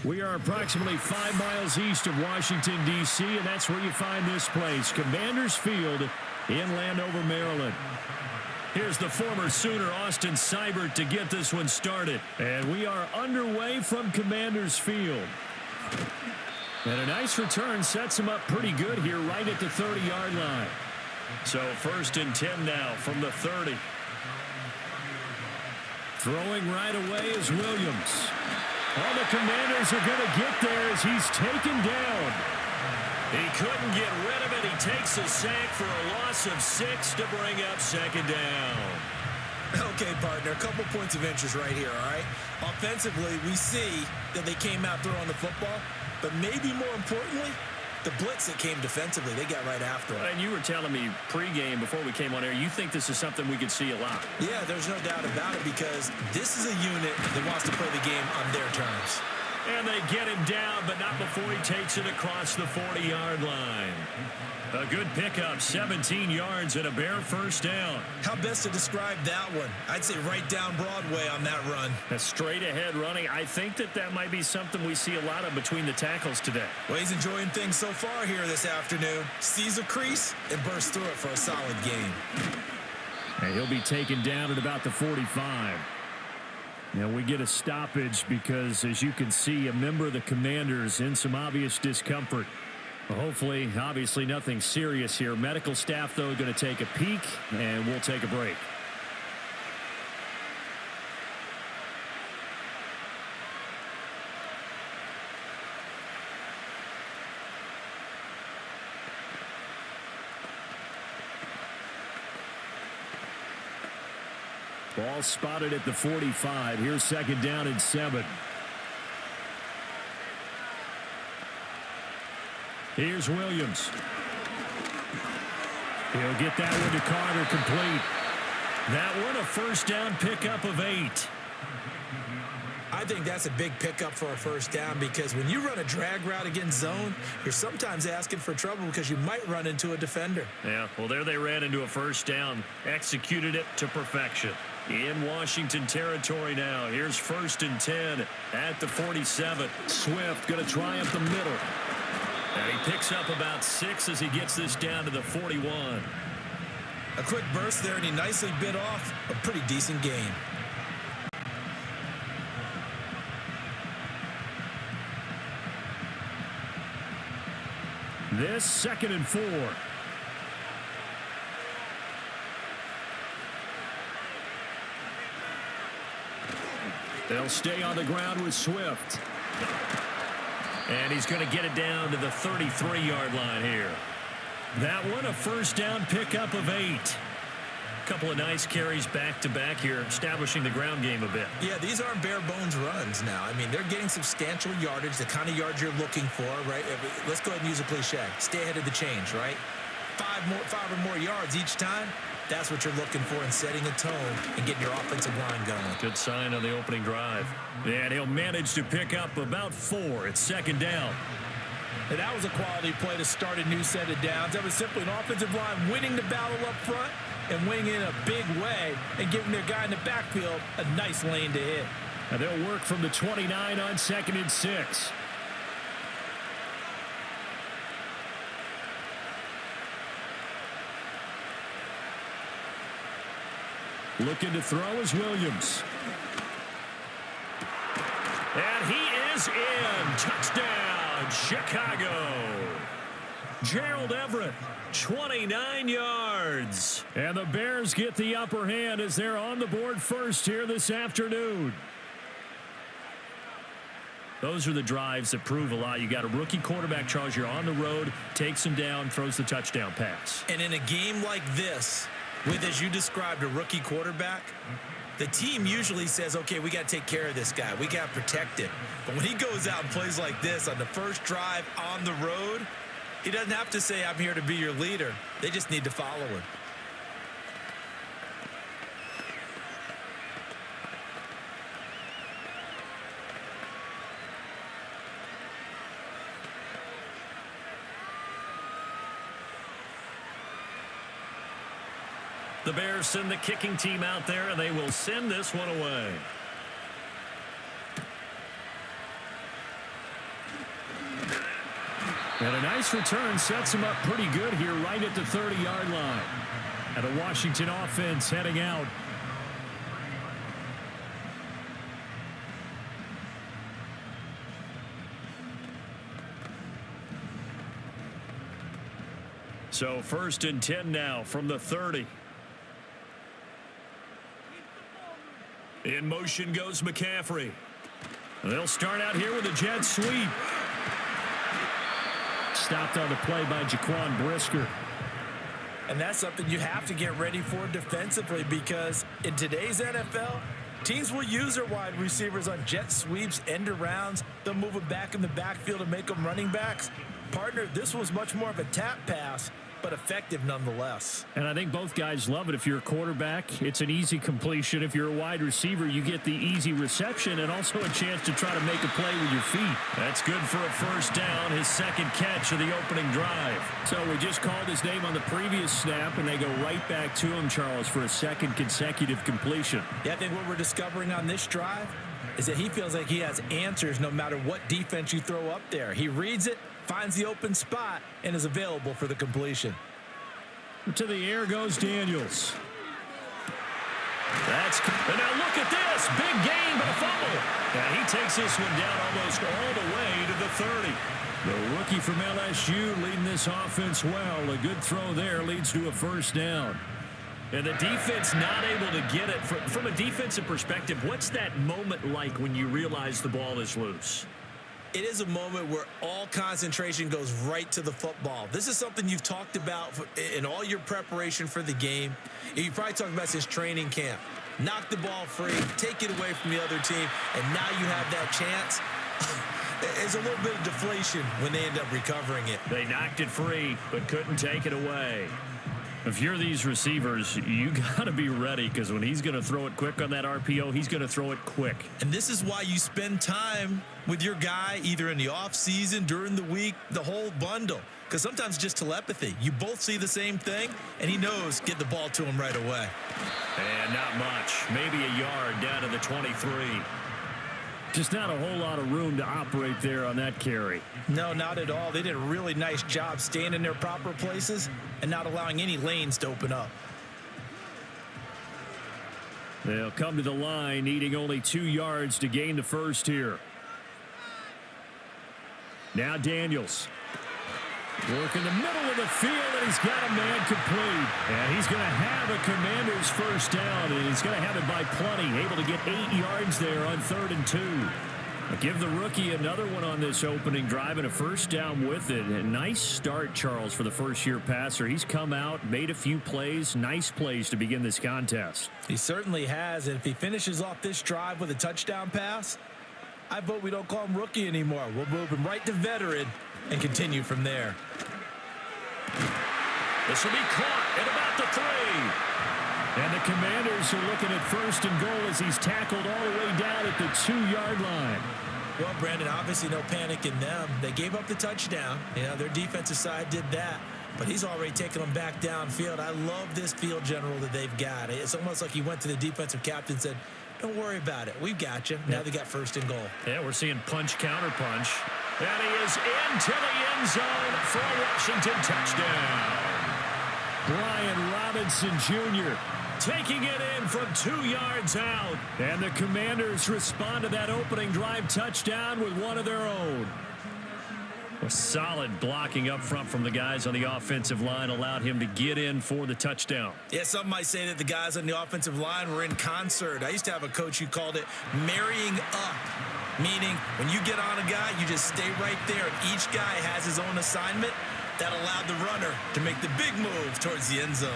We are approximately 5 miles east of Washington, D.C., and that's where you find this place, Commanders Field in Landover, Maryland. Here's the former Sooner, Austin Seibert, to get this one started. And we are underway from Commanders Field. And a nice return sets him up pretty good here right at the 30-yard line. So 1st and 10 now from the 30. Throwing right away is Williams. All the Commanders are going to get there as he's taken down. He couldn't get rid of it. He takes a sack for a loss of 6 to bring up 2nd down. Okay, partner, a couple points of interest right here, all right? Offensively, we see that they came out throwing the football, but maybe more importantly, the blitz that came defensively, they got right after it. And you were telling me pregame before we came on air, you think this is something we could see a lot. Yeah, there's no doubt about it because this is a unit that wants to play the game on their terms. And they get him down, but not before he takes it across the 40-yard line. A good pickup, 17 yards and a bare 1st down. How best to describe that one? I'd say right down Broadway on that run. A straight-ahead running. I think that might be something we see a lot of between the tackles today. Well, he's enjoying things so far here this afternoon. Sees a crease and bursts through it for a solid gain. And he'll be taken down at about the 45. Now we get a stoppage because, as you can see, a member of the Commanders in some obvious discomfort. Hopefully, obviously nothing serious here. Medical staff, though, going to take a peek, and we'll take a break. Ball spotted at the 45. Here's 2nd down and 7. Here's Williams. He'll get that one to Carter, complete. That one a 1st down pickup of 8. I think that's a big pickup for a 1st down because when you run a drag route against zone, you're sometimes asking for trouble because you might run into a defender. Yeah, well, there they ran into a 1st down. Executed it to perfection. In Washington territory now. Here's 1st and 10 at the 47. Swift going to try up the middle. And he picks up about 6 as he gets this down to the 41. A quick burst there, and he nicely bit off a pretty decent gain. This 2nd and 4. They'll stay on the ground with Swift. And he's going to get it down to the 33-yard line here. That one a 1st down pickup of 8. Couple of nice carries back-to-back here, establishing the ground game a bit. Yeah, these aren't bare-bones runs now. I mean, they're getting substantial yardage, the kind of yards you're looking for, right? Let's go ahead and use a cliche. Stay ahead of the change, right? 5 or more yards each time. That's what you're looking for in setting a tone and getting your offensive line going. Good sign on the opening drive. And he'll manage to pick up about 4. It's 2nd down. And that was a quality play to start a new set of downs. That was simply an offensive line winning the battle up front and winning in a big way and giving their guy in the backfield a nice lane to hit. And they'll work from the 29 on 2nd and 6. Looking to throw is Williams. And he is in. Touchdown, Chicago. Gerald Everett, 29 yards. And the Bears get the upper hand as they're on the board first here this afternoon. Those are the drives that prove a lot. You got a rookie quarterback, Charles. You're on the road, takes him down, throws the touchdown pass. And in a game like this, with, as you described, a rookie quarterback, the team usually says, okay, we got to take care of this guy. We got to protect him. But when he goes out and plays like this on the first drive on the road, he doesn't have to say, I'm here to be your leader. They just need to follow him. The Bears send the kicking team out there, and they will send this one away. And a nice return sets him up pretty good here right at the 30-yard line. And a Washington offense heading out. So 1st and 10 now from the 30. In motion goes McCaffrey. They'll start out here with a jet sweep. Stopped on the play by Jaquan Brisker. And that's something you have to get ready for defensively, because in today's NFL, teams will use their wide receivers on jet sweeps, end arounds. They'll move them back in the backfield and make them running backs. Partner, this was much more of a tap pass, but effective nonetheless. And I think both guys love it. If you're a quarterback, it's an easy completion. If you're a wide receiver, you get the easy reception and also a chance to try to make a play with your feet. That's good for a first down, his second catch of the opening drive. So we just called his name on the previous snap, and they go right back to him, Charles, for a second consecutive completion. Yeah, I think what we're discovering on this drive is that he feels like he has answers no matter what defense you throw up there. He reads it, finds the open spot, and is available for the completion. To the air goes Daniels. And now look at this. Big gain, but a fumble. And he takes this one down almost all the way to the 30. The rookie from LSU leading this offense well. A good throw there leads to a first down. And the defense not able to get it. From a defensive perspective, what's that moment like when you realize the ball is loose? It is a moment where all concentration goes right to the football. This is something you've talked about in all your preparation for the game. You probably talked about since training camp. Knock the ball free, take it away from the other team, and now you have that chance. There's a little bit of deflation when they end up recovering it. They knocked it free, but couldn't take it away. If you're these receivers, you got to be ready, because when he's going to throw it quick on that RPO, he's going to throw it quick. And this is why you spend time with your guy either in the offseason, during the week, the whole bundle. Because sometimes it's just telepathy. You both see the same thing, and he knows get the ball to him right away. And not much. Maybe a yard down to the 23. Just not a whole lot of room to operate there on that carry. No, not at all. They did a really nice job staying in their proper places and not allowing any lanes to open up. They'll come to the line, needing only 2 yards to gain the first here. Now Daniels. Work in the middle of the field, and he's got a man complete. And he's going to have a Commander's first down, and he's going to have it by plenty. Able to get 8 yards there on 3rd and 2. Give the rookie another one on this opening drive and a first down with it. A nice start, Charles, for the first-year passer. He's come out, made a few plays, nice plays to begin this contest. He certainly has, and if he finishes off this drive with a touchdown pass, I vote we don't call him rookie anymore. We'll move him right to veteran and continue from there. This will be caught at about the 3. And the Commanders are looking at 1st and goal as he's tackled all the way down at the 2-yard line. Well, Brandon, obviously no panic in them. They gave up the touchdown. You know, their defensive side did that. But he's already taken them back downfield. I love this field general that they've got. It's almost like he went to the defensive captain and said, don't worry about it. We've got you. Now they got 1st and goal. Yeah, we're seeing punch, counter punch. And he is into the end zone for a Washington touchdown. Brian Robinson Jr. taking it in from 2 yards out. And the Commanders respond to that opening drive touchdown with one of their own. A solid blocking up front from the guys on the offensive line allowed him to get in for the touchdown. Yeah, some might say that the guys on the offensive line were in concert. I used to have a coach who called it marrying up, meaning when you get on a guy, you just stay right there, and each guy has his own assignment. That allowed the runner to make the big move towards the end zone.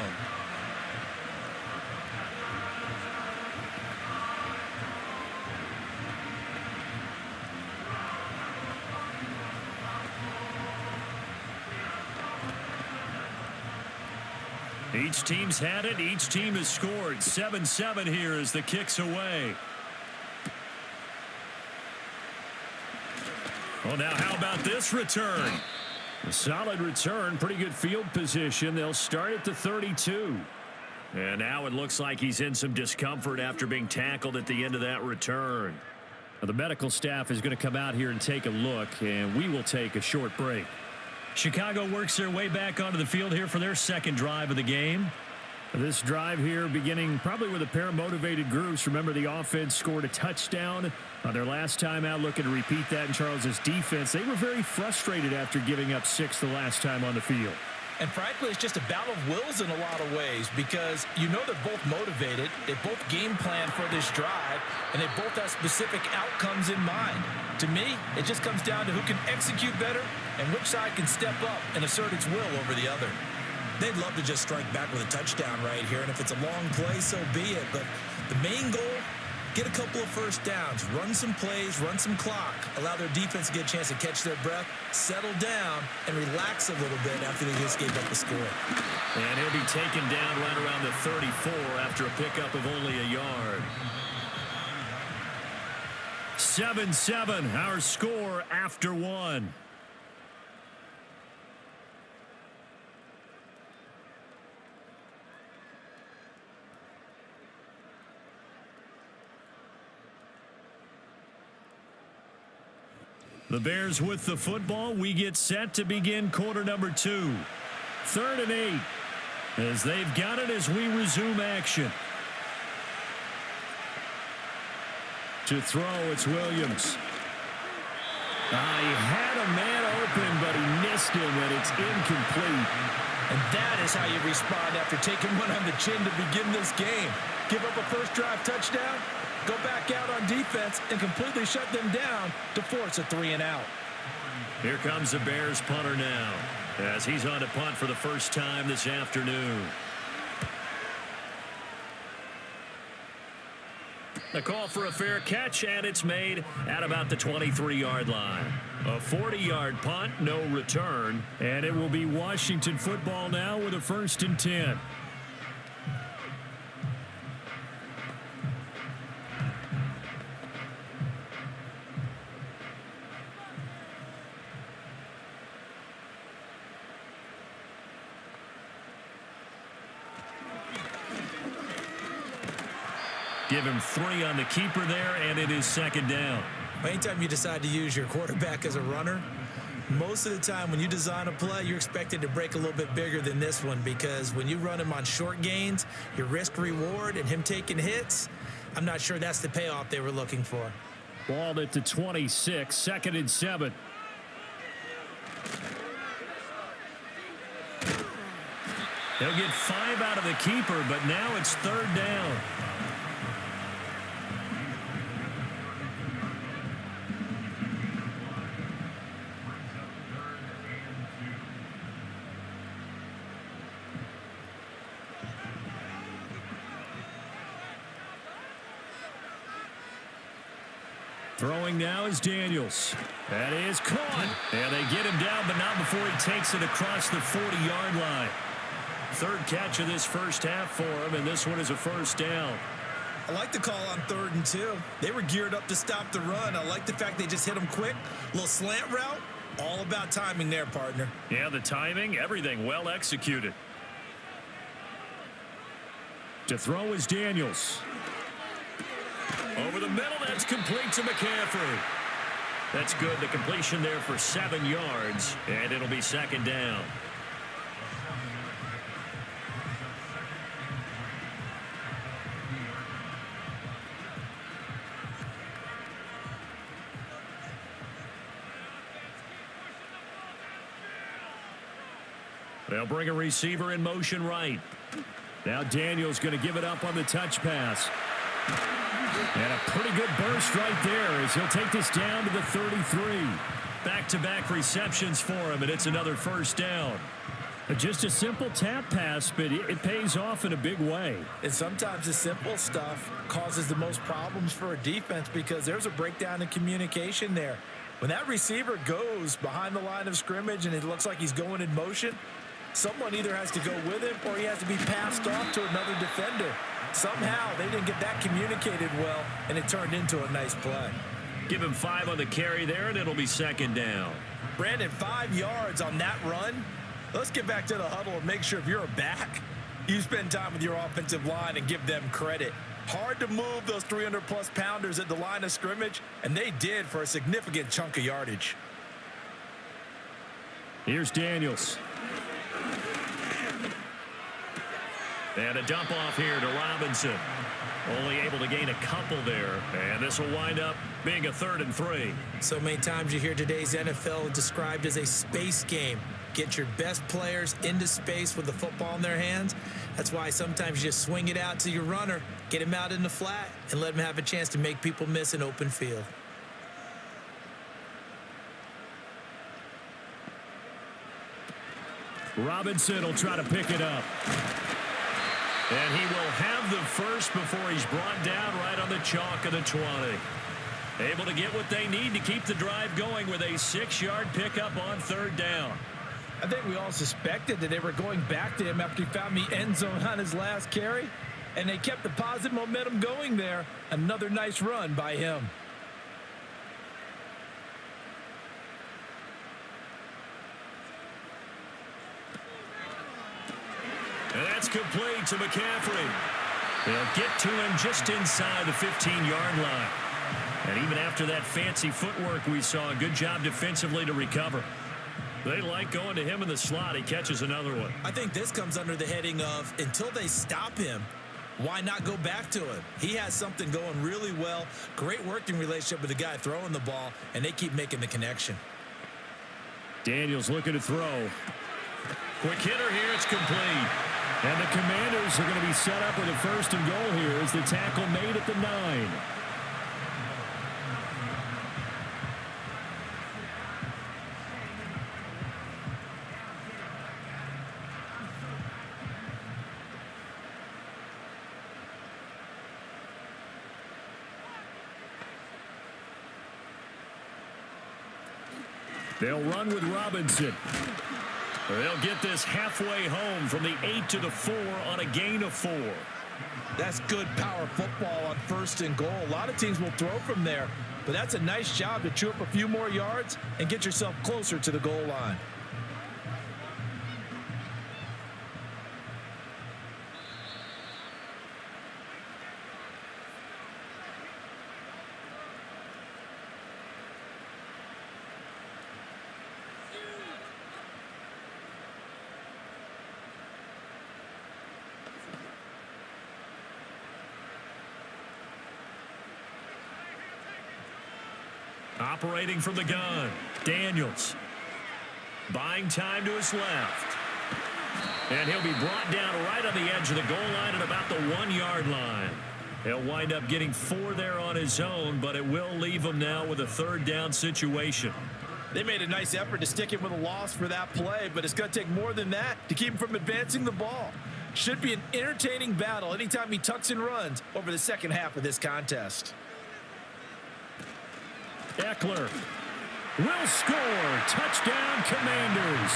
Each team's had it. Each team has scored. 7-7 here as the kick's away. Well, now how about this return? A solid return, pretty good field position. They'll start at the 32. And now it looks like he's in some discomfort after being tackled at the end of that return. Now, the medical staff is going to come out here and take a look, and we will take a short break. Chicago works their way back onto the field here for their second drive of the game. This drive here beginning probably with a pair of motivated groups. Remember, the offense scored a touchdown on their last time out, looking to repeat that in Charles's defense. They were very frustrated after giving up 6 the last time on the field. And frankly, it's just a battle of wills in a lot of ways because you know they're both motivated. They both game plan for this drive, and they both have specific outcomes in mind. To me, it just comes down to who can execute better and which side can step up and assert its will over the other. They'd love to just strike back with a touchdown right here, and if it's a long play, so be it. But the main goal, get a couple of first downs, run some plays, run some clock, allow their defense to get a chance to catch their breath, settle down, and relax a little bit after they just gave up a score. And he'll be taken down right around the 34 after a pickup of only a yard. 7-7, our score after one. The Bears with the football. We get set to begin quarter number 2. 3rd and 8 as they've got it as we resume action. To throw, it's Williams. He had a man open, but he missed him, and it's incomplete. And that is how you respond after taking one on the chin to begin this game. Give up a first drive touchdown, go back out on defense, and completely shut them down to force a 3-and-out. Here comes the Bears punter now as he's on to punt for the first time this afternoon. A call for a fair catch, and it's made at about the 23-yard line. A 40-yard punt, no return, and it will be Washington football now with a 1st and 10. Give him 3 on the keeper there, and it is 2nd down. Anytime you decide to use your quarterback as a runner, most of the time when you design a play, you're expected to break a little bit bigger than this one because when you run him on short gains, your risk-reward and him taking hits, I'm not sure that's the payoff they were looking for. Ball at the 26, 2nd and 7. They'll get 5 out of the keeper, but now it's 3rd down. Throwing now is Daniels. That is caught. And they get him down, but not before he takes it across the 40-yard line. 3rd catch of this first half for him, and this one is a 1st down. I like the call on 3rd and 2. They were geared up to stop the run. I like the fact they just hit him quick. A little slant route. All about timing there, partner. Yeah, the timing, everything well executed. To throw is Daniels. Over the middle, that's complete to McCaffrey. That's good. The completion there for 7 yards, and it'll be 2nd down. They'll bring a receiver in motion right. Now Daniels going to give it up on the touch pass. And a pretty good burst right there as he'll take this down to the 33. Back-to-back receptions for him, and it's another 1st down. Just a simple tap pass, but it pays off in a big way. And sometimes the simple stuff causes the most problems for a defense because there's a breakdown in communication there. When that receiver goes behind the line of scrimmage and it looks like he's going in motion, someone either has to go with him or he has to be passed off to another defender. Somehow they didn't get that communicated well, and it turned into a nice play. Give him 5 on the carry there, and it'll be 2nd down. Brandon, 5 yards on that run. Let's get back to the huddle and make sure if you're a back, you spend time with your offensive line and give them credit. Hard to move those 300-plus pounders at the line of scrimmage, and they did for a significant chunk of yardage. Here's Daniels. And a dump off here to Robinson. Only able to gain a couple there. And this will wind up being a 3rd and 3. So many times you hear today's NFL described as a space game. Get your best players into space with the football in their hands. That's why sometimes you just swing it out to your runner, get him out in the flat, and let him have a chance to make people miss an open field. Robinson will try to pick it up. And he will have the first before he's brought down right on the chalk of the 20. Able to get what they need to keep the drive going with a 6-yard pickup on 3rd down. I think we all suspected that they were going back to him after he found the end zone on his last carry, and they kept the positive momentum going there. Another nice run by him. And that's complete to McCaffrey. They'll get to him just inside the 15-yard line. And even after that fancy footwork we saw, a good job defensively to recover. They like going to him in the slot. He catches another one. I think this comes under the heading of until they stop him, why not go back to him? He has something going really well. Great working relationship with the guy throwing the ball, and they keep making the connection. Daniels looking to throw. Quick hitter here. It's complete. And the Commanders are going to be set up with a 1st and goal here as the tackle made at the 9. They'll run with Robinson. They'll get this halfway home from the 8 to the 4 on a gain of 4. That's good power football on 1st and goal. A lot of teams will throw from there, but that's a nice job to chew up a few more yards and get yourself closer to the goal line. Operating from the gun, Daniels. Buying time to his left. And he'll be brought down right on the edge of the goal line at about the 1-yard line. He'll wind up getting 4 there on his own, but it will leave him now with a 3rd down situation. They made a nice effort to stick him with a loss for that play, but it's going to take more than that to keep him from advancing the ball. Should be an entertaining battle anytime he tucks and runs over the second half of this contest. Eckler will score. Touchdown, Commanders.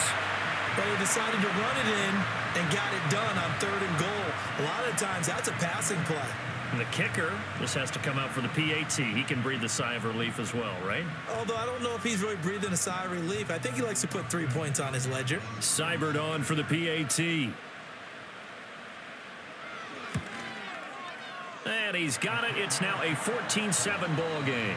But he decided to run it in and got it done on 3rd and goal. A lot of times that's a passing play. And the kicker just has to come out for the PAT. He can breathe a sigh of relief as well, right? Although I don't know if he's really breathing a sigh of relief. I think he likes to put 3 points on his ledger. Seibert on for the PAT. And he's got it. It's now a 14-7 ball game.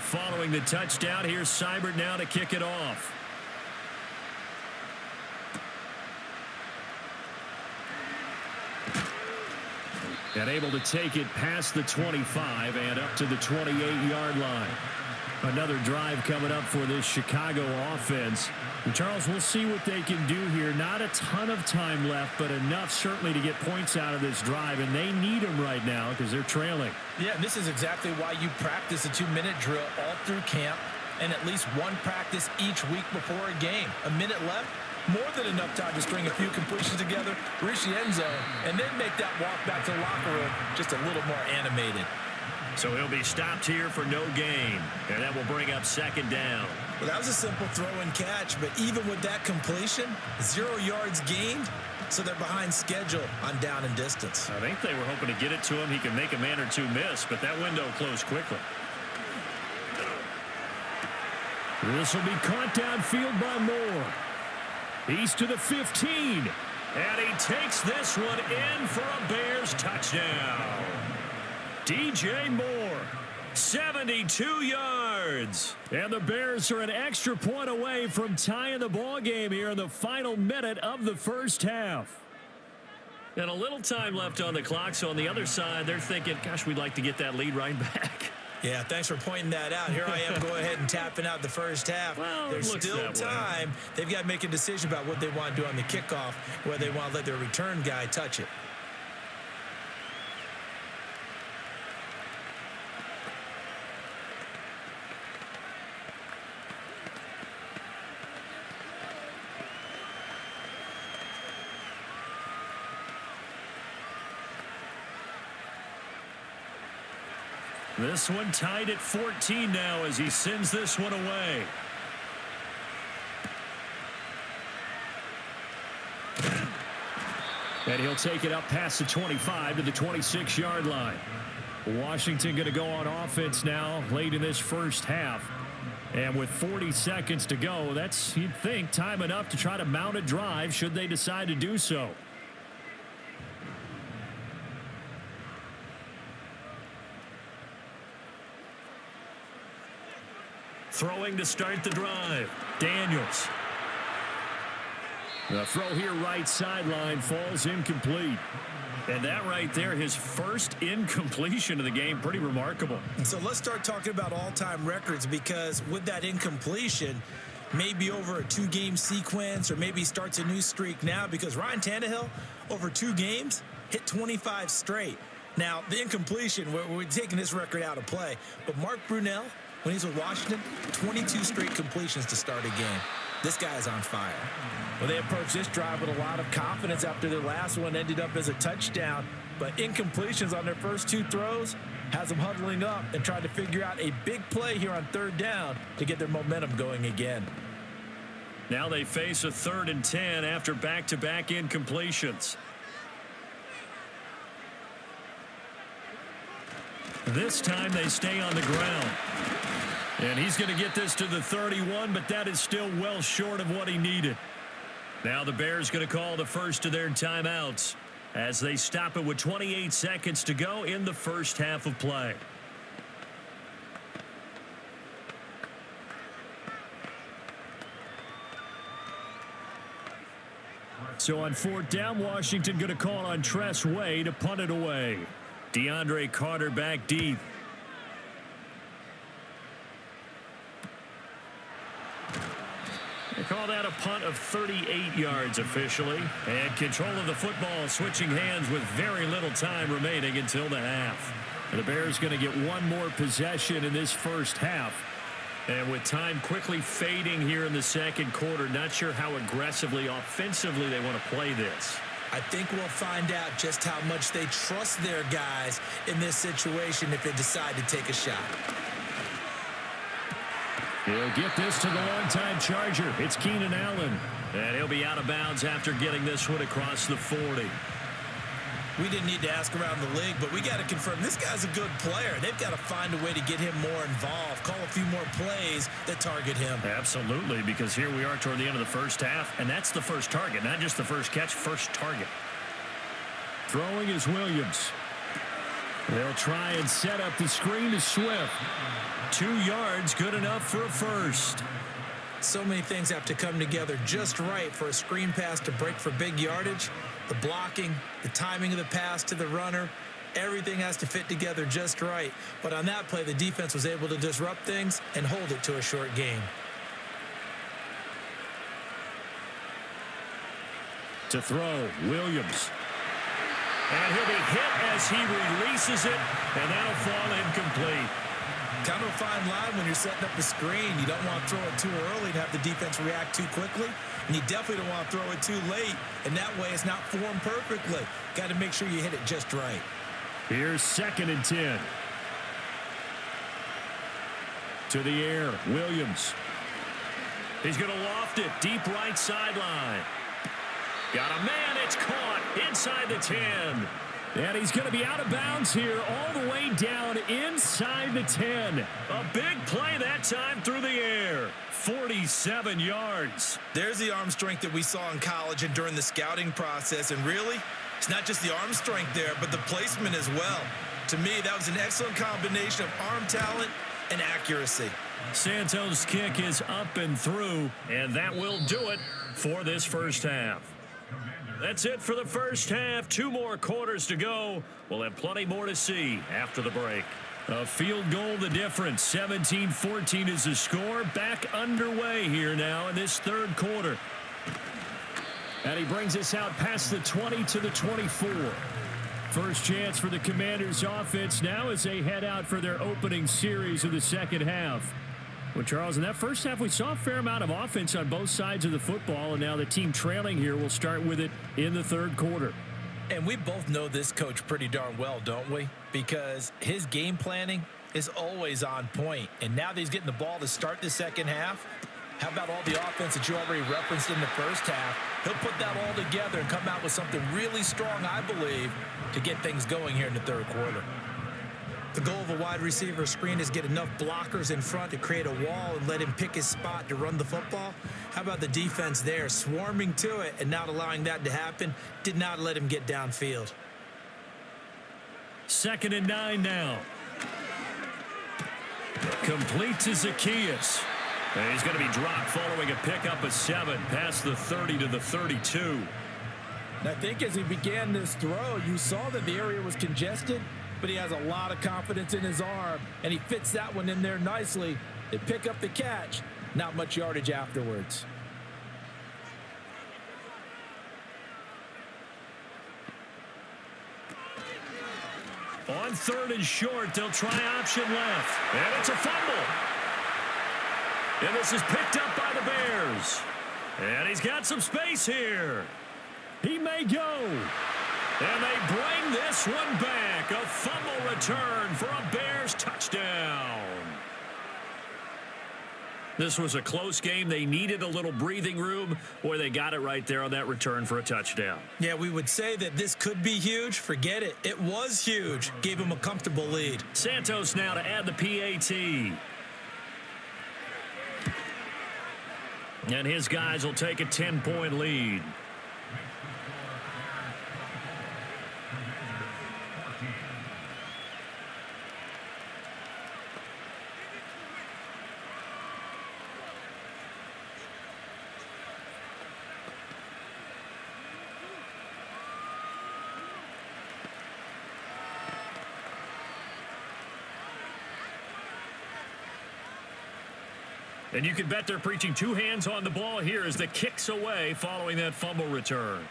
Following the touchdown, here's Seibert now to kick it off. And able to take it past the 25 and up to the 28-yard line. Another drive coming up for this Chicago offense. And Charles, we'll see what they can do here. Not a ton of time left, but enough certainly to get points out of this drive. And they need them right now because they're trailing. Yeah, and this is exactly why you practice a 2-minute drill all through camp and at least one practice each week before a game. A minute left, more than enough time to string a few completions together, reach the end zone, and then make that walk back to the locker room just a little more animated. So he'll be stopped here for no gain, and that will bring up 2nd down. Well, that was a simple throw and catch, but even with that completion, 0 yards gained, so they're behind schedule on down and distance. I think they were hoping to get it to him. He can make a man or two miss, but that window closed quickly. This will be caught downfield by Moore. He's to the 15. And he takes this one in for a Bears touchdown. DJ Moore, 72 yards. And the Bears are an extra point away from tying the ball game here in the final minute of the first half. And a little time left on the clock, so on the other side, they're thinking, gosh, we'd like to get that lead right back. Yeah, thanks for pointing that out. Here I am, go ahead and tapping out the first half. Well, there's still time. They've got to make a decision about what they want to do on the kickoff, whether they want to let their return guy touch it. This one tied at 14 now as he sends this one away. And he'll take it up past the 25 to the 26-yard line. Washington going to go on offense now late in this first half. And with 40 seconds to go, that's, you'd think, time enough to try to mount a drive should they decide to do so. Throwing to start the drive. Daniels. The throw here right sideline falls incomplete. And that right there, his first incompletion of the game, pretty remarkable. So let's start talking about all-time records, because with that incompletion, maybe over a two-game sequence, or maybe starts a new streak now, because Ryan Tannehill, over 2 games, hit 25 straight. Now, the incompletion, we're taking this record out of play, but Mark Brunell, when he's with Washington, 22 straight completions to start a game. This guy is on fire. Well, they approached this drive with a lot of confidence after their last one ended up as a touchdown. But incompletions on their first 2 throws has them huddling up and trying to figure out a big play here on 3rd down to get their momentum going again. Now they face a 3rd and 10 after back-to-back incompletions. This time they stay on the ground. And he's going to get this to the 31, but that is still well short of what he needed. Now the Bears going to call the first of their timeouts as they stop it with 28 seconds to go in the first half of play. So on 4th down, Washington going to call on Tress Way to punt it away. DeAndre Carter back deep. They call that a punt of 38 yards officially. And control of the football switching hands with very little time remaining until the half. And the Bears going to get one more possession in this first half. And with time quickly fading here in the second quarter, not sure how aggressively, offensively they want to play this. I think we'll find out just how much they trust their guys in this situation if they decide to take a shot. He'll get this to the longtime Charger. It's Keenan Allen. And he'll be out of bounds after getting this one across the 40. We didn't need to ask around the league, but we got to confirm this guy's a good player. They've got to find a way to get him more involved, call a few more plays that target him. Absolutely, because here we are toward the end of the first half, and that's the first target, not just the first catch, first target. Throwing is Williams. They'll try and set up the screen to Swift. 2 yards, good enough for a first. So many things have to come together just right for a screen pass to break for big yardage. The blocking, the timing of the pass to the runner, everything has to fit together just right. But on that play, the defense was able to disrupt things and hold it to a short game. To throw, Williams. And he'll be hit as he releases it, and that'll fall incomplete. Kind of a fine line when you're setting up the screen. You don't want to throw it too early and have the defense react too quickly. And you definitely don't want to throw it too late. And that way it's not formed perfectly. Got to make sure you hit it just right. Here's 2nd and 10. To the air, Williams. He's going to loft it deep right sideline. Got a man. It's caught inside the 10. And he's going to be out of bounds here all the way down inside the 10. A big play that time through the air. 47 yards. There's the arm strength that we saw in college and during the scouting process. And really, it's not just the arm strength there, but the placement as well. To me, that was an excellent combination of arm talent and accuracy. Santos' kick is up and through, and that will do it for this first half. That's it for the first half. 2 more quarters to go. We'll have plenty more to see after the break. A field goal the difference. 17-14 is the score. Back underway here now in this third quarter. And he brings us out past the 20 to the 24. First chance for the Commanders offense now as they head out for their opening series of the second half. Well, Charles, in that first half, we saw a fair amount of offense on both sides of the football, and now the team trailing here will start with it in the third quarter. And we both know this coach pretty darn well, don't we? Because his game planning is always on point. And now that he's getting the ball to start the second half, how about all the offense that you already referenced in the first half? He'll put that all together and come out with something really strong, I believe, to get things going here in the third quarter. The goal of a wide receiver screen is get enough blockers in front to create a wall and let him pick his spot to run the football. How about the defense there, swarming to it and not allowing that to happen? Did not let him get downfield. 2nd and 9 now. Complete to Zacchaeus. And he's going to be dropped following a pickup of 7 past the 30 to the 32. And I think as he began this throw, you saw that the area was congested, but he has a lot of confidence in his arm, and he fits that one in there nicely. They pick up the catch. Not much yardage afterwards. On 3rd and short, they'll try option left. And it's a fumble. And this is picked up by the Bears. And he's got some space here. He may go. And they bring this one back. A fumble return for a Bears touchdown. This was a close game. They needed a little breathing room. Boy, they got it right there on that return for a touchdown. Yeah, we would say that this could be huge. Forget it. It was huge. Gave him a comfortable lead. Santos now to add the PAT. And his guys will take a 10-point lead. And you can bet they're preaching 2 hands on the ball here as the kick's away following that fumble return.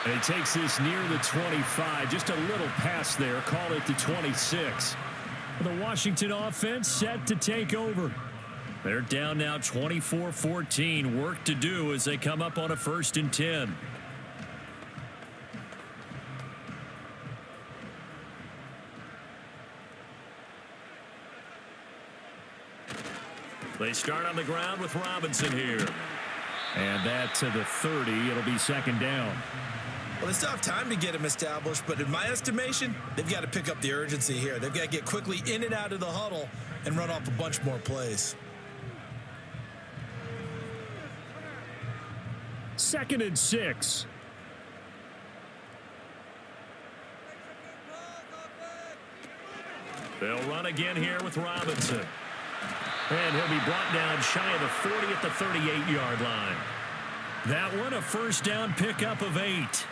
And he takes this near the 25. Just a little pass there. Call it the 26. The Washington offense set to take over. They're down now 24-14. Work to do as they come up on a 1st and 10. They start on the ground with Robinson here. And that to the 30. It'll be 2nd down. Well, they still have time to get him established, but in my estimation, they've got to pick up the urgency here. They've got to get quickly in and out of the huddle and run off a bunch more plays. 2nd and 6. They'll run again here with Robinson. And he'll be brought down shy of the 40 at the 38-yard line. That one, a 1st down pickup of 8.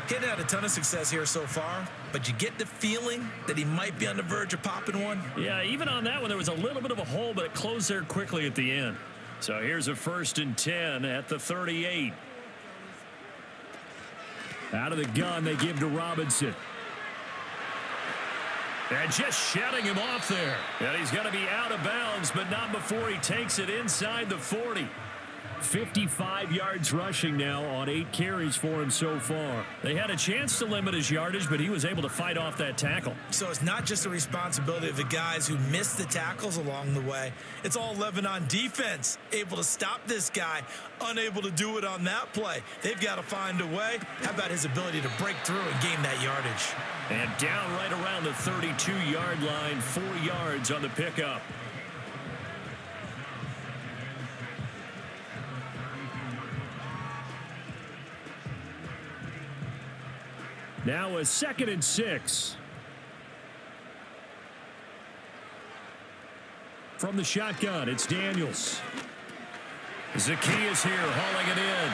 He hadn't had a ton of success here so far, but you get the feeling that he might be on the verge of popping one. Yeah, even on that one, there was a little bit of a hole, but it closed there quickly at the end. So here's a 1st and 10 at the 38. Out of the gun, they give to Robinson. And just shutting him off there. And he's going to be out of bounds, but not before he takes it inside the 40. 55 yards rushing now on 8 carries for him so far. They had a chance to limit his yardage, but he was able to fight off that tackle. So it's not just the responsibility of the guys who missed the tackles along the way. It's all 11 on defense, able to stop this guy, unable to do it on that play. They've got to find a way. How about his ability to break through and gain that yardage? And down right around the 32-yard line, 4 yards on the pickup. Now a 2nd and 6. From the shotgun, it's Daniels. Zacchaeus here hauling it in.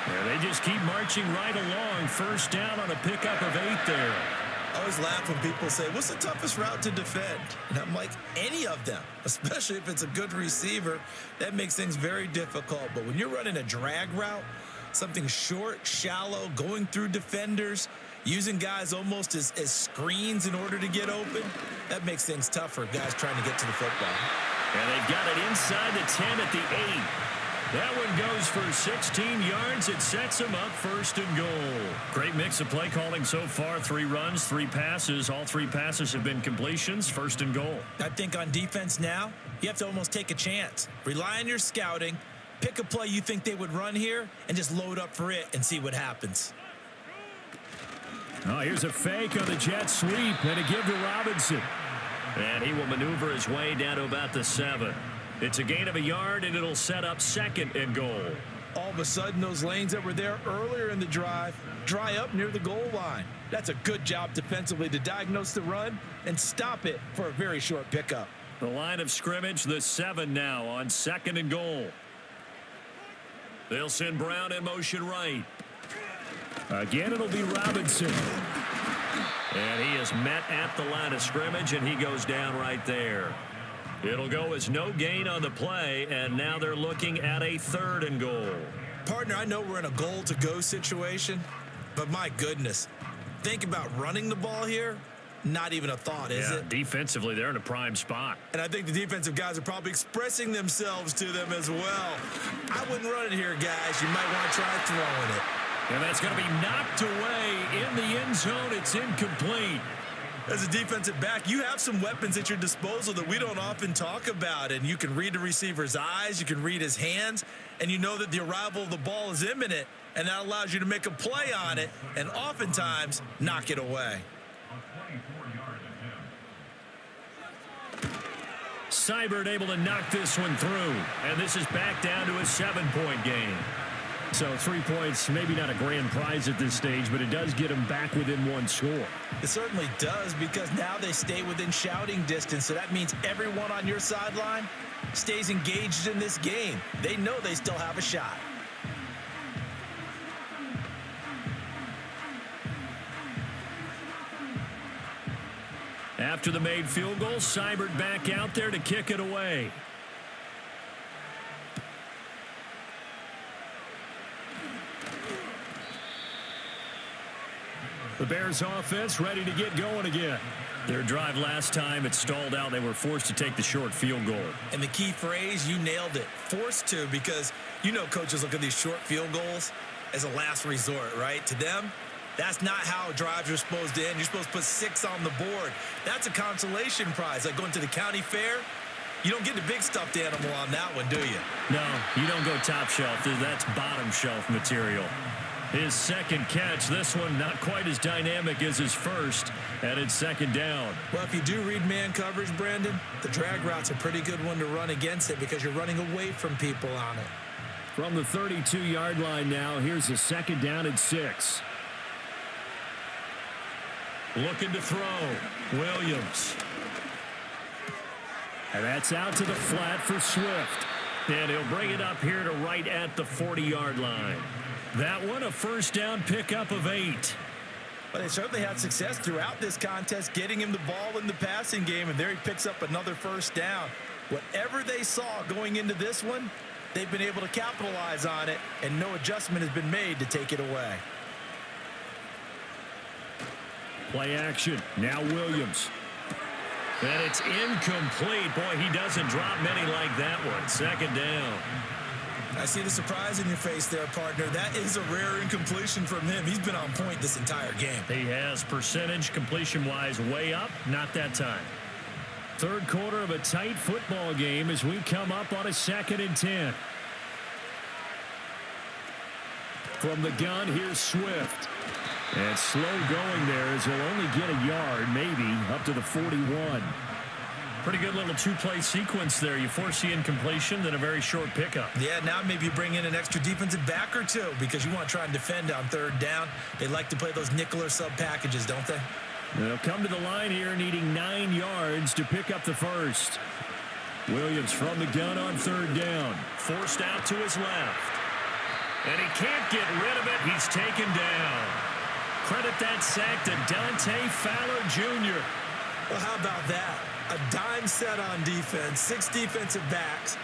And they just keep marching right along. First down on a pickup of 8 there. I always laugh when people say, what's the toughest route to defend? And I'm like, any of them, especially if it's a good receiver. That makes things very difficult. But when you're running a drag route, something short, shallow, going through defenders, using guys almost as screens in order to get open, that makes things tougher, guys trying to get to the football. And they've got it inside the 10 at the 8. That one goes for 16 yards. It sets them up 1st and goal. Great mix of play calling so far. 3 runs, 3 passes. All 3 passes have been completions. 1st and goal. I think on defense now, you have to almost take a chance. Rely on your scouting. Pick a play you think they would run here and just load up for it and see what happens. Oh, here's a fake on the jet sweep and a give to Robinson. And he will maneuver his way down to about the 7. It's a gain of a yard, and it'll set up 2nd and goal. All of a sudden, those lanes that were there earlier in the drive dry up near the goal line. That's a good job defensively to diagnose the run and stop it for a very short pickup. The line of scrimmage, the 7 now on 2nd and goal. They'll send Brown in motion right. Again, it'll be Robinson. And he is met at the line of scrimmage, and he goes down right there. It'll go as no gain on the play, and now they're looking at a 3rd and goal. Partner, I know we're in a goal-to-go situation, but my goodness, think about running the ball here. Not even a thought, is it? Defensively, they're in a prime spot. And I think the defensive guys are probably expressing themselves to them as well. I wouldn't run it here, guys. You might want to try throwing it. And that's going to be knocked away in the end zone. It's incomplete. As a defensive back, you have some weapons at your disposal that we don't often talk about. And you can read the receiver's eyes, you can read his hands, and you know that the arrival of the ball is imminent, and that allows you to make a play on it and oftentimes knock it away. Seibert able to knock this one through, and this is back down to a 7-point game. So 3 points, maybe not a grand prize at this stage, but it does get them back within 1 score. It certainly does, because now they stay within shouting distance, so that means everyone on your sideline stays engaged in this game. They know they still have a shot. After the made field goal, Seibert back out there to kick it away. The Bears offense ready to get going again. Their drive last time, it stalled out. They were forced to take the short field goal. And the key phrase, you nailed it, forced to, because you know coaches look at these short field goals as a last resort, right? To them, that's not how drives are supposed to end. You're supposed to put 6 on the board. That's a consolation prize. Like going to the county fair, you don't get the big stuffed animal on that one, do you? No, you don't go top shelf. That's bottom shelf material. His 2nd catch, this one not quite as dynamic as his first, and it's 2nd down. Well, if you do read man coverage, Brandon, the drag route's a pretty good one to run against it because you're running away from people on it. From the 32-yard line now, here's a 2nd down and 6. Looking to throw, Williams. And that's out to the flat for Swift. And he'll bring it up here to right at the 40-yard line. That one, a 1st down pickup of 8. But they certainly had success throughout this contest, getting him the ball in the passing game, and there he picks up another 1st down. Whatever they saw going into this one, they've been able to capitalize on it, and no adjustment has been made to take it away. Play action. Now Williams. And it's incomplete. Boy, he doesn't drop many like that one. 2nd down. I see the surprise in your face there, partner. That is a rare incompletion from him. He's been on point this entire game. He has percentage completion-wise way up, not that time. Third quarter of a tight football game as we come up on a 2nd and 10. From the gun, here's Swift. And slow going there as he'll only get a yard, maybe, up to the 41. Pretty good little two-play sequence there. You force the incompletion, then a very short pickup. Yeah, now maybe you bring in an extra defensive back or two because you want to try and defend on 3rd down. They like to play those nickel or sub packages, don't they? They'll come to the line here needing 9 yards to pick up the first. Williams from the gun on 3rd down. Forced out to his left. And he can't get rid of it. He's taken down. Credit that sack to Dante Fowler Jr. Well, how about that? A dime set on defense, 6 defensive backs.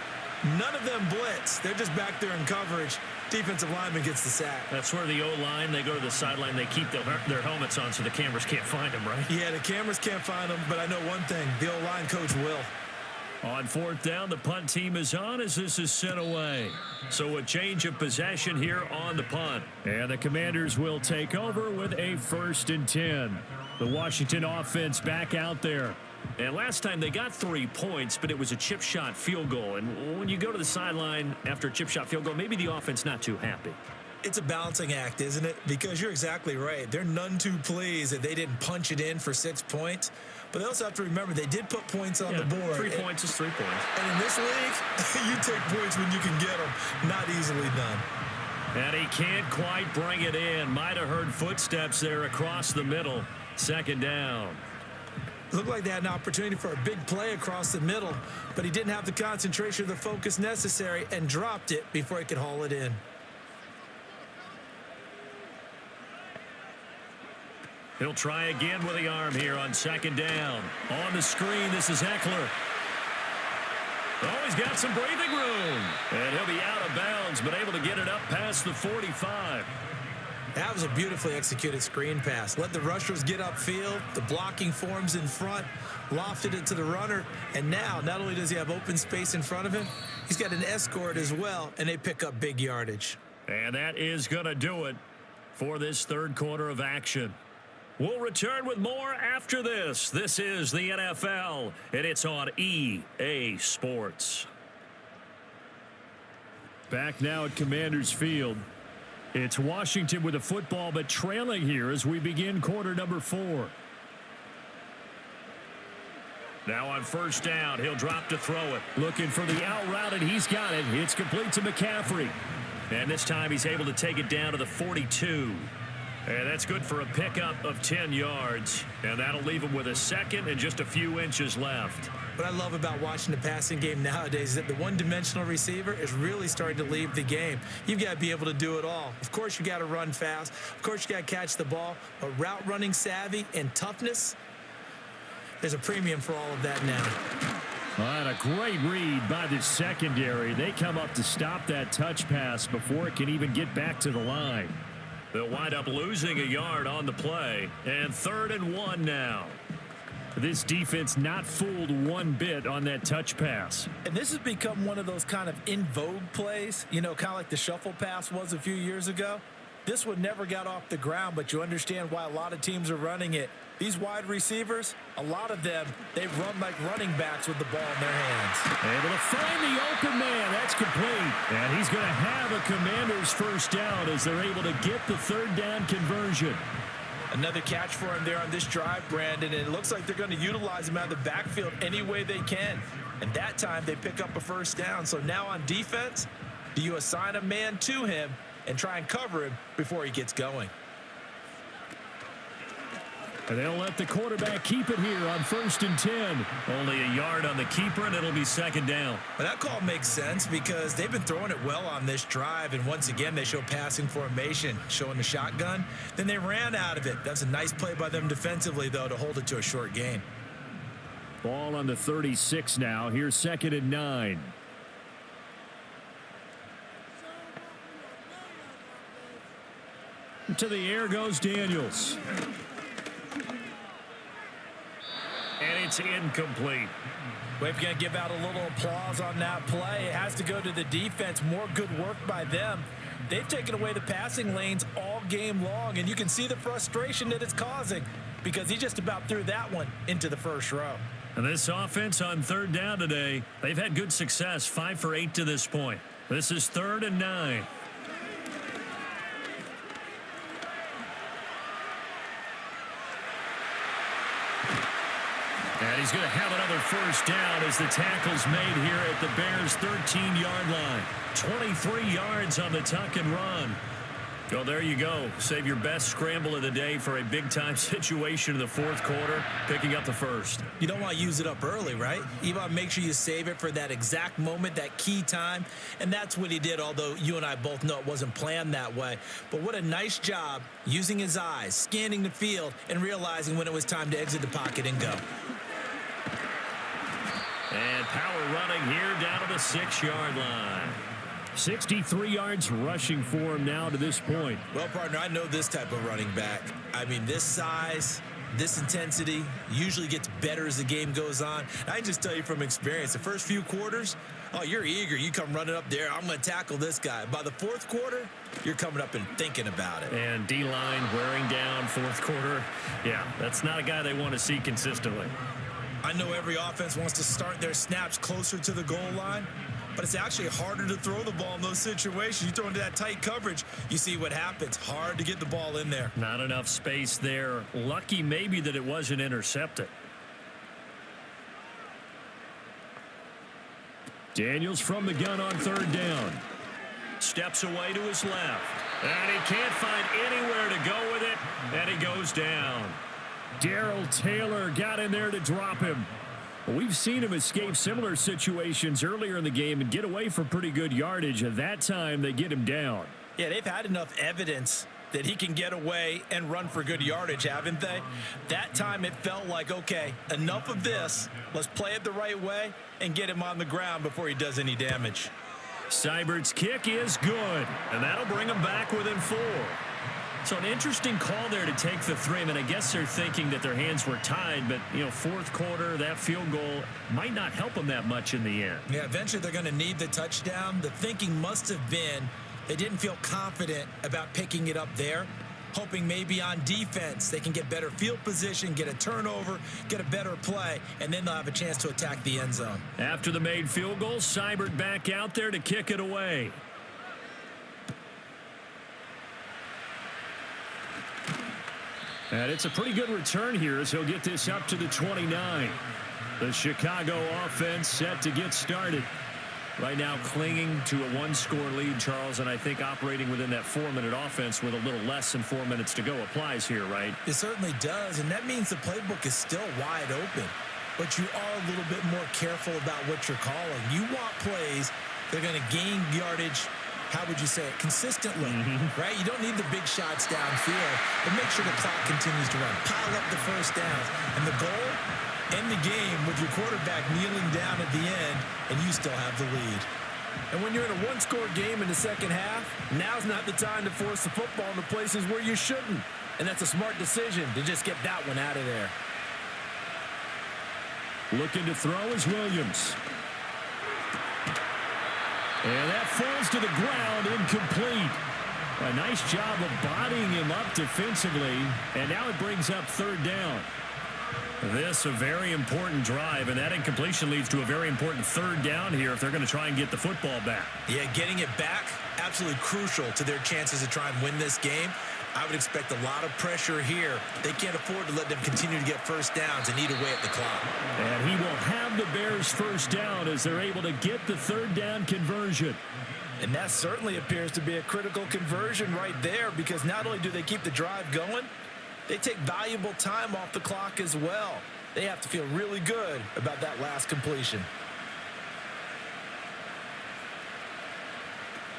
None of them blitz. They're just back there in coverage. Defensive lineman gets the sack. That's where the O-line, they go to the sideline, they keep their helmets on so the cameras can't find them, right? Yeah, the cameras can't find them, but I know one thing. The O-line coach will. On 4th down, the punt team is on as this is sent away. So a change of possession here on the punt. And the Commanders will take over with a 1st and 10. The Washington offense back out there. And last time they got 3 points, but it was a chip shot field goal. And when you go to the sideline after a chip shot field goal, maybe the offense not too happy. It's a balancing act, isn't it? Because you're exactly right. They're none too pleased that they didn't punch it in for 6 points. But they also have to remember they did put points on the board. 3 points is 3 points. And in this league, you take points when you can get them. Not easily done. And he can't quite bring it in. Might have heard footsteps there across the middle. 2nd down. Looked like they had an opportunity for a big play across the middle, but he didn't have the concentration or the focus necessary and dropped it before he could haul it in. He'll try again with the arm here on 2nd down. On the screen, this is Eckler. Oh, he's got some breathing room. And he'll be out of bounds, but able to get it up past the 45. That was a beautifully executed screen pass. Let the rushers get upfield. The blocking forms in front. Lofted it to the runner. And now, not only does he have open space in front of him, he's got an escort as well, and they pick up big yardage. And that is going to do it for this 3rd quarter of action. We'll return with more after this. This is the NFL, and it's on EA Sports. Back now at Commanders Field. It's Washington with the football, but trailing here as we begin quarter number 4. Now on 1st down, he'll drop to throw it. Looking for the out route, and he's got it. It's complete to McCaffrey. And this time he's able to take it down to the 42. And that's good for a pickup of 10 yards. And that'll leave him with a 2nd and just a few inches left. What I love about watching the passing game nowadays is that the one-dimensional receiver is really starting to leave the game. You've got to be able to do it all. Of course, you got to run fast. Of course, you got to catch the ball. But route running savvy and toughness, there's a premium for all of that now. And a great read by the secondary. They come up to stop that touch pass before it can even get back to the line. They'll wind up losing a yard on the play. And 3rd and 1 now. This defense not fooled one bit on that touch pass. And this has become one of those kind of in vogue plays, you know, kind of like the shuffle pass was a few years ago. This one never got off the ground, but you understand why a lot of teams are running it. These wide receivers, a lot of them, they run like running backs with the ball in their hands. Able to find the open man. That's complete. And he's going to have a Commander's 1st down as they're able to get the 3rd down conversion. Another catch for him there on this drive, Brandon, and it looks like they're going to utilize him out of the backfield any way they can. And that time they pick up a 1st down. So now on defense, do you assign a man to him and try and cover him before he gets going? And they'll let the quarterback keep it here on 1st and 10. Only a yard on the keeper, and it'll be 2nd down. Well, that call makes sense because they've been throwing it well on this drive, and once again, they show passing formation, showing the shotgun. Then they ran out of it. That's a nice play by them defensively, though, to hold it to a short gain. Ball on the 36 now. Here's 2nd and 9. To the air goes Daniels. And it's incomplete. We're going to give out a little applause on that play. It has to go to the defense. More good work by them. They've taken away the passing lanes all game long, and you can see the frustration that it's causing because he just about threw that one into the first row. And this offense on third down today, they've had good success, 5 for 8 to this point. This is 3rd and 9. And he's going to have another first down as the tackle's made here at the Bears' 13-yard line. 23 yards on the tuck and run. Well, there you go. Save your best scramble of the day for a big-time situation in the fourth quarter, picking up the first. You don't want to use it up early, right? You want to make sure you save it for that exact moment, that key time, and that's what he did, although you and I both know it wasn't planned that way. But what a nice job using his eyes, scanning the field, and realizing when it was time to exit the pocket and go. And power running here down to the 6-yard line. 63 yards rushing for him now to this point. Well, partner, I know this type of running back. I mean, this size, this intensity usually gets better as the game goes on. I can just tell you from experience, the first few quarters, oh, you're eager. You come running up there, I'm going to tackle this guy. By the fourth quarter, you're coming up and thinking about it. And D-line wearing down fourth quarter. Yeah, that's not a guy they want to see consistently. I know every offense wants to start their snaps closer to the goal line, but it's actually harder to throw the ball in those situations. You throw into that tight coverage, you see what happens. Hard to get the ball in there. Not enough space there. Lucky maybe that it wasn't intercepted. Daniels from the gun on third down. Steps away to his left. And he can't find anywhere to go with it. And he goes down. Darrell Taylor got in there to drop him. Well, we've seen him escape similar situations earlier in the game and get away for pretty good yardage. At that time, they get him down. Yeah, they've had enough evidence that he can get away and run for good yardage, haven't they? That time it felt like, okay, enough of this. Let's play it the right way and get him on the ground before he does any damage. Seibert's kick is good, and that'll bring him back within 4. So an interesting call there to take the 3. I mean, I guess they're thinking that their hands were tied, but, you know, fourth quarter, that field goal might not help them that much in the end. Yeah, eventually they're going to need the touchdown. The thinking must have been they didn't feel confident about picking it up there, hoping maybe on defense they can get better field position, get a turnover, get a better play, and then they'll have a chance to attack the end zone. After the made field goal, Seibert back out there to kick it away. And it's a pretty good return here as he'll get this up to the 29. The Chicago offense set to get started. Right now clinging to a 1-score lead, Charles, and I think operating within that 4-minute offense with a little less than 4 minutes to go applies here, right? It certainly does, and that means the playbook is still wide open. But you are a little bit more careful about what you're calling. You want plays that are going to gain yardage, how would you say it, consistently, right? You don't need the big shots downfield, but make sure the clock continues to run. Pile up the first downs. And the goal, end the game with your quarterback kneeling down at the end, and you still have the lead. And when you're in a 1-score game in the second half, now's not the time to force the football in the places where you shouldn't. And that's a smart decision to just get that one out of there. Looking to throw is Williams. And that falls to the ground, incomplete. A nice job of bodying him up defensively, and now it brings up third down. This a very important drive, and that incompletion leads to a very important third down here if they're going to try and get the football back. Yeah, getting it back, absolutely crucial to their chances to try and win this game. I would expect a lot of pressure here. They can't afford to let them continue to get first downs and eat away at the clock. And he will have the Bears first down as they're able to get the third down conversion. And that certainly appears to be a critical conversion right there, because not only do they keep the drive going, they take valuable time off the clock as well. They have to feel really good about that last completion.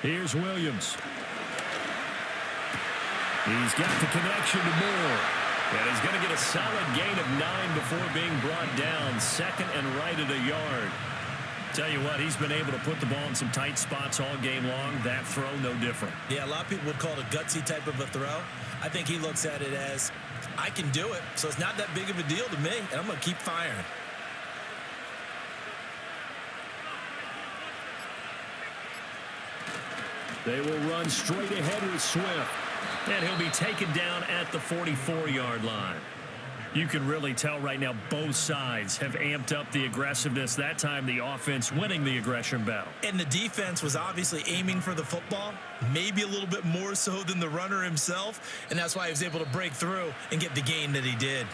Here's Williams. He's got the connection to Moore. And he's going to get a solid gain of 9 before being brought down. Second and right at a yard. Tell you what, he's been able to put the ball in some tight spots all game long. That throw, no different. Yeah, a lot of people would call it a gutsy type of a throw. I think he looks at it as I can do it, so it's not that big of a deal to me, and I'm going to keep firing. They will run straight ahead with Swift. And he'll be taken down at the 44-yard line. You can really tell right now both sides have amped up the aggressiveness. That time the offense winning the aggression battle. And the defense was obviously aiming for the football, maybe a little bit more so than the runner himself, and that's why he was able to break through and get the gain that he did.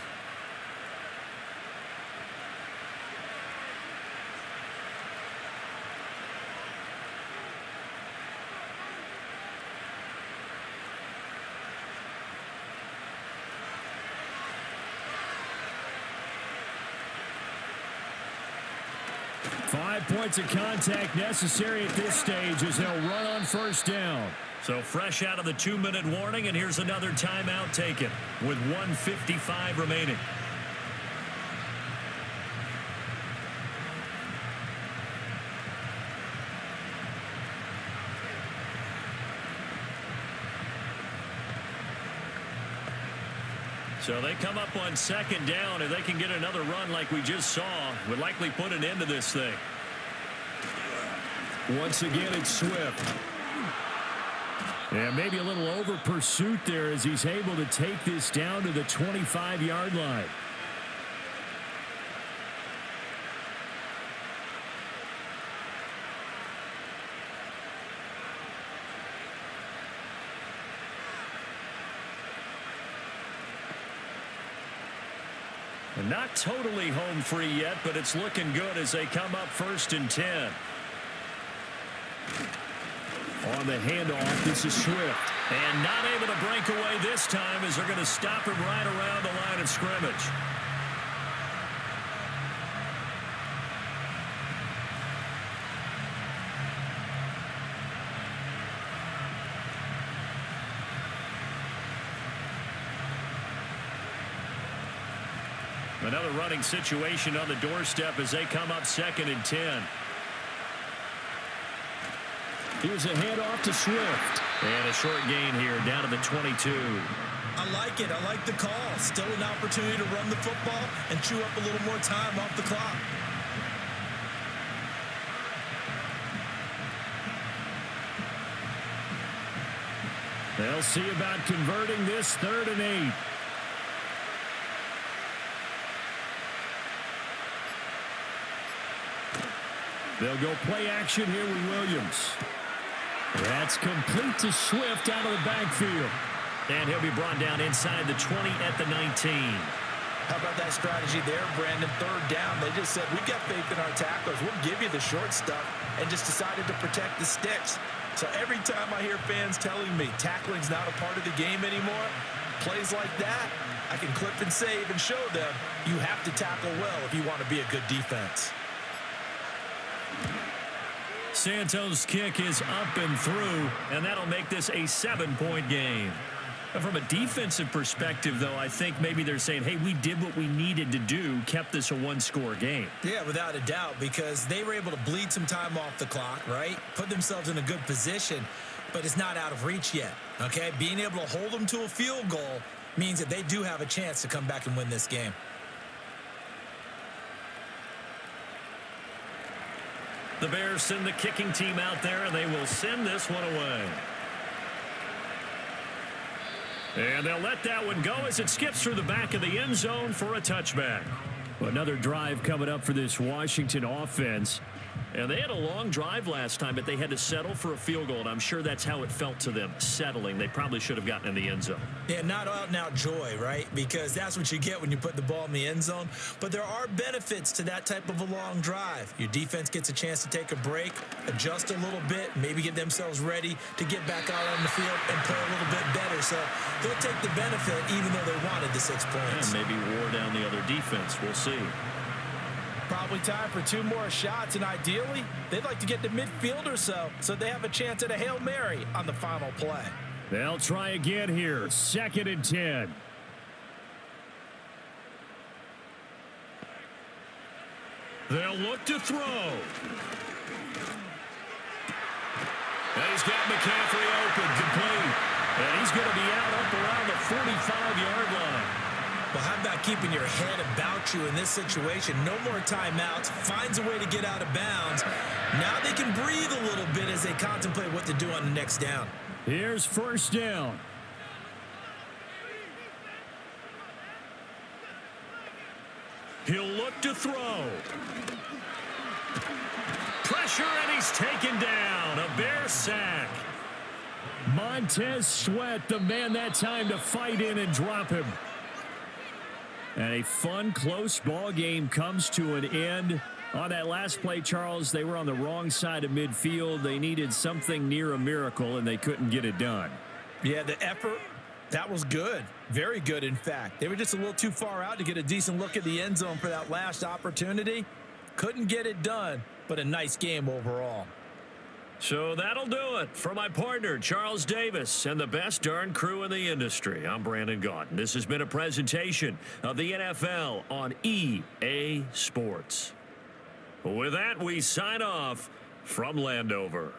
5 points of contact necessary at this stage as they'll run on first down. So fresh out of the 2-minute warning, and here's another timeout taken with 1:55 remaining. So they come up on second down, and they can get another run like we just saw. Would likely put an end to this thing. Once again, it's Swift. And maybe a little over pursuit there as he's able to take this down to the 25-yard line. And not totally home free yet, but it's looking good as they come up 1st and 10. On the handoff, this is Swift. And not able to break away this time as they're going to stop him right around the line of scrimmage. Another running situation on the doorstep as they come up 2nd and 10. Here's a handoff to Swift. And a short gain here down to the 22. I like it. I like the call. Still an opportunity to run the football and chew up a little more time off the clock. They'll see about converting this 3rd and 8. They'll go play action here with Williams. That's complete to Swift out of the backfield. And he'll be brought down inside the 20 at the 19. How about that strategy there, Brandon? 3rd down. They just said, we've got faith in our tacklers. We'll give you the short stuff, and just decided to protect the sticks. So every time I hear fans telling me tackling's not a part of the game anymore, plays like that, I can clip and save and show them you have to tackle well if you want to be a good defense. Santos' kick is up and through, and that'll make this a 7-point game. From a defensive perspective, though, I think maybe they're saying, hey, we did what we needed to do, kept this a 1-score game. Yeah, without a doubt, because they were able to bleed some time off the clock, right? Put themselves in a good position, but it's not out of reach yet, okay? Being able to hold them to a field goal means that they do have a chance to come back and win this game. The Bears send the kicking team out there, and they will send this one away. And they'll let that one go as it skips through the back of the end zone for a touchback. Another drive coming up for this Washington offense. And they had a long drive last time, but they had to settle for a field goal, and I'm sure that's how it felt to them, settling. They probably should have gotten in the end zone. Yeah, not out-and-out joy, right? Because that's what you get when you put the ball in the end zone. But there are benefits to that type of a long drive. Your defense gets a chance to take a break, adjust a little bit, maybe get themselves ready to get back out on the field and play a little bit better. So they'll take the benefit even though they wanted the 6 points. And maybe wore down the other defense. We'll see. Probably time for 2 more shots, and ideally, they'd like to get to midfield or so they have a chance at a Hail Mary on the final play. They'll try again here, 2nd and 10. They'll look to throw. And he's got McCaffrey open, complete. And he's going to be out up around the 45-yard line. how about keeping your head about you in this situation? No more timeouts. Finds a way to get out of bounds. Now they can breathe a little bit as they contemplate what to do on the next down. Here's first down. He'll look to throw. Pressure, and he's taken down. A Bear sack. Montez Sweat, the man that time to fight in and drop him. And a fun, close ball game comes to an end. On that last play, Charles, they were on the wrong side of midfield. They needed something near a miracle, and they couldn't get it done. Yeah, the effort, that was good. Very good, in fact. They were just a little too far out to get a decent look at the end zone for that last opportunity. Couldn't get it done, but a nice game overall. So that'll do it. For my partner, Charles Davis, and the best darn crew in the industry, I'm Brandon Gaudin. This has been a presentation of the NFL on EA Sports. With that, we sign off from Landover.